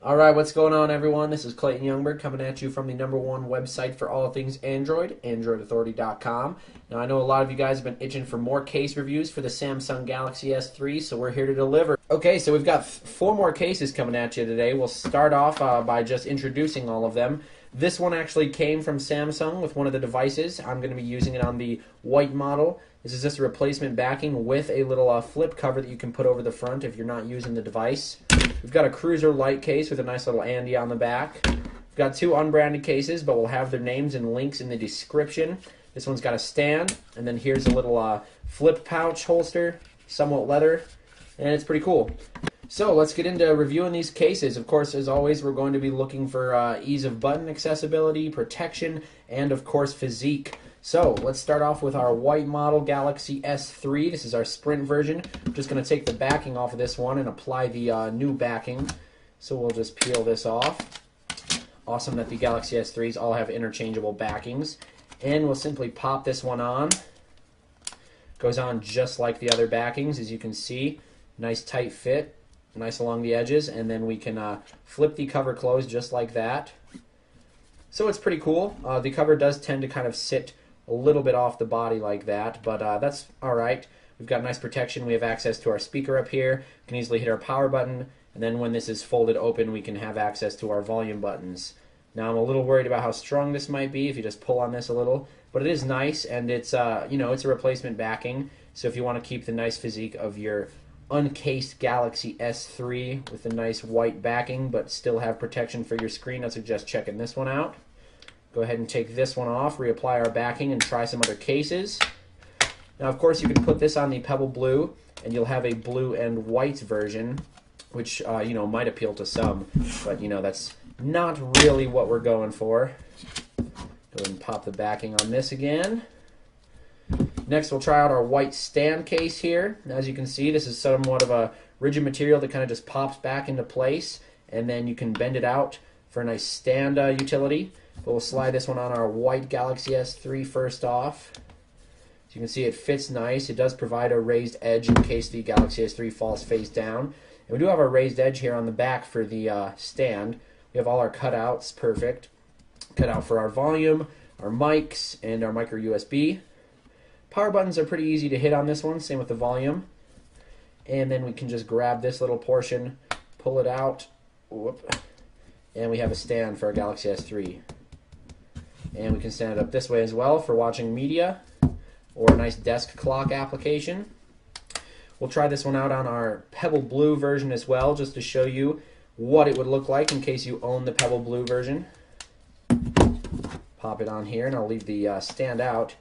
All right, what's going on, everyone? This is Clayton Youngberg coming at you from the #1 website for all things Android, AndroidAuthority.com. Now, I know a lot of you guys have been itching for more case reviews for the Samsung Galaxy S3, so we're here to deliver. Okay, so we've got 4 more cases coming at you today. We'll start off by just introducing all of them. This one actually came from Samsung with one of the devices. I'm going to be using it on the white model. This is just a replacement backing with a little flip cover that you can put over the front if you're not using the device. We've got a Cruiser Light case with a nice little Andy on the back. We've got 2 unbranded cases, but we'll have their names and links in the description. This one's got a stand, and then here's a little flip pouch holster, somewhat leather, and it's pretty cool. So let's get into reviewing these cases. Of course, as always, we're going to be looking for ease of button accessibility, protection, and of course physique. So let's start off with our white model Galaxy S3. This is our Sprint version. I'm just going to take the backing off of this one and apply the new backing. So we'll just peel this off. Awesome that the Galaxy S3s all have interchangeable backings. And we'll simply pop this one on. Goes on just like the other backings, as you can see. Nice tight fit, nice along the edges, and then we can flip the cover closed just like that. So it's pretty cool. The cover does tend to kind of sit a little bit off the body like that, but that's alright. We've got nice protection. We have access to our speaker up here. We can easily hit our power button, and then when this is folded open, we can have access to our volume buttons. Now I'm a little worried about how strong this might be if you just pull on this a little, but it is nice, and it's it's a replacement backing. So if you want to keep the nice physique of your uncased Galaxy S3 with a nice white backing but still have protection for your screen, I suggest checking this one out. Go ahead and take this one off, reapply our backing, and try some other cases. Now, of course, you can put this on the Pebble Blue, and you'll have a blue and white version, which might appeal to some, but that's not really what we're going for. Go ahead and pop the backing on this again. Next, we'll try out our white stand case here. As you can see, this is somewhat of a rigid material that kind of just pops back into place, and then you can bend it out for a nice stand utility. But we'll slide this one on our white Galaxy S3 first off. As you can see, it fits nice. It does provide a raised edge in case the Galaxy S3 falls face down. And we do have our raised edge here on the back for the stand. We have all our cutouts, perfect. Cutout for our volume, our mics, and our micro USB. Power buttons are pretty easy to hit on this one, same with the volume. And then we can just grab this little portion, pull it out, whoop, and we have a stand for our Galaxy S3. And we can stand it up this way as well for watching media or a nice desk clock application. We'll try this one out on our Pebble Blue version as well, just to show you what it would look like in case you own the Pebble Blue version. Pop it on here, and I'll leave the stand out.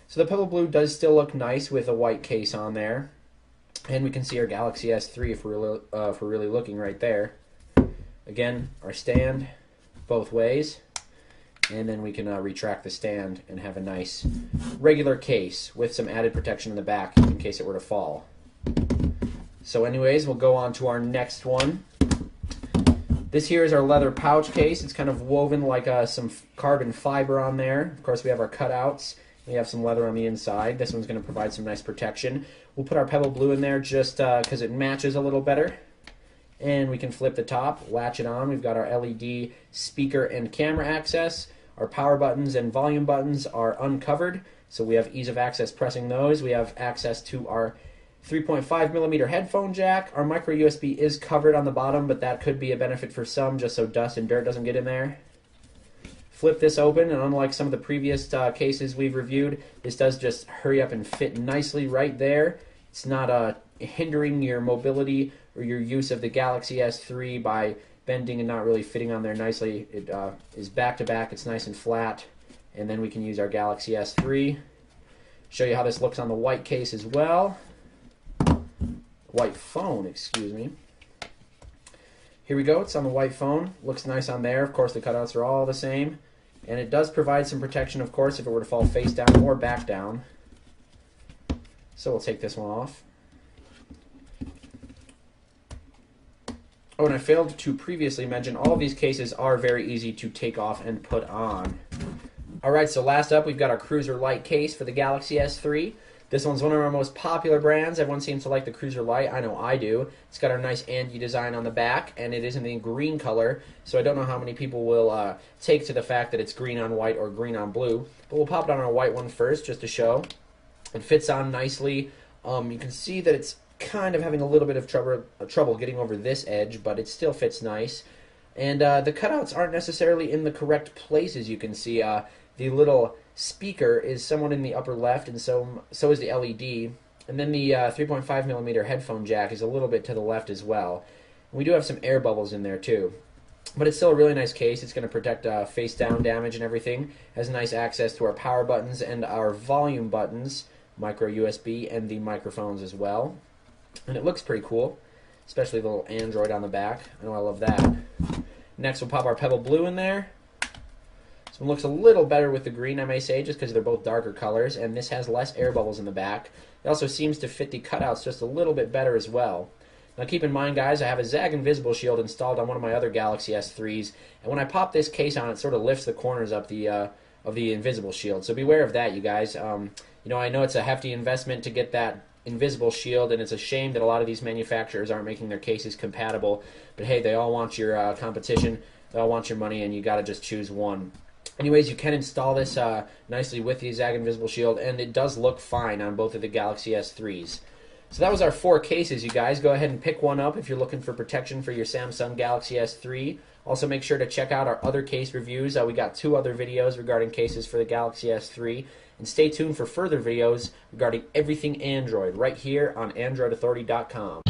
So the Pebble Blue does still look nice with a white case on there. And we can see our Galaxy S3 if we're really looking right there. Again, our stand both ways. And then we can retract the stand and have a nice regular case with some added protection in the back in case it were to fall. So anyways, we'll go on to our next one. This here is our leather pouch case. It's kind of woven like some carbon fiber on there. Of course, we have our cutouts. We have some leather on the inside. This one's going to provide some nice protection. We'll put our Pebble Blue in there just because it matches a little better. And we can flip the top, latch it on. We've got our LED speaker and camera access. Our power buttons and volume buttons are uncovered, so we have ease of access pressing those. We have access to our 3.5mm headphone jack. Our micro USB is covered on the bottom, but that could be a benefit for some just so dust and dirt doesn't get in there. Flip this open, and unlike some of the previous cases we've reviewed, this does just hurry up and fit nicely right there. It's not hindering your mobility or your use of the Galaxy S3 by bending and not really fitting on there nicely. It is back to back, it's nice and flat, and then we can use our Galaxy S3. Show you how this looks on the white case as well. White phone, excuse me. Here we go, it's on the white phone. Looks nice on there. Of course, the cutouts are all the same. And it does provide some protection, of course, if it were to fall face down or back down. So we'll take this one off. Oh, and I failed to previously mention, all of these cases are very easy to take off and put on. Alright, so last up we've got our Cruiser Light case for the Galaxy S3. This one's one of our most popular brands. Everyone seems to like the Cruiser Light. I know I do. It's got our nice Andy design on the back, and it is in the green color, so I don't know how many people will take to the fact that it's green on white or green on blue. But we'll pop it on our white one first, just to show. It fits on nicely. You can see that it's kind of having a little bit of trouble getting over this edge, but it still fits nice. And the cutouts aren't necessarily in the correct places. You can see the little speaker is somewhat in the upper left, and so is the LED. And then the 3.5mm headphone jack is a little bit to the left as well. And we do have some air bubbles in there too. But it's still a really nice case. It's going to protect face down damage and everything. Has nice access to our power buttons and our volume buttons, micro USB, and the microphones as well. And it looks pretty cool, especially the little Android on the back. I know I love that. Next we'll pop our Pebble Blue in there. This one looks a little better with the green, I may say, just because they're both darker colors, and this has less air bubbles in the back. It also seems to fit the cutouts just a little bit better as well. Now keep in mind, guys, I have a Zag Invisible Shield installed on one of my other Galaxy S3s, and when I pop this case on, it sort of lifts the corners up of the Invisible Shield. So beware of that, you guys. You know, I know it's a hefty investment to get that Invisible Shield, and it's a shame that a lot of these manufacturers aren't making their cases compatible. But hey, they all want your competition, they all want your money, and you got to just choose one. Anyways, you can install this nicely with the Zag Invisible Shield, and it does look fine on both of the Galaxy S3s. So that was our 4 cases, you guys. Go ahead and pick one up if you're looking for protection for your Samsung Galaxy S3. Also, make sure to check out our other case reviews. We got 2 other videos regarding cases for the Galaxy S3. And stay tuned for further videos regarding everything Android right here on AndroidAuthority.com.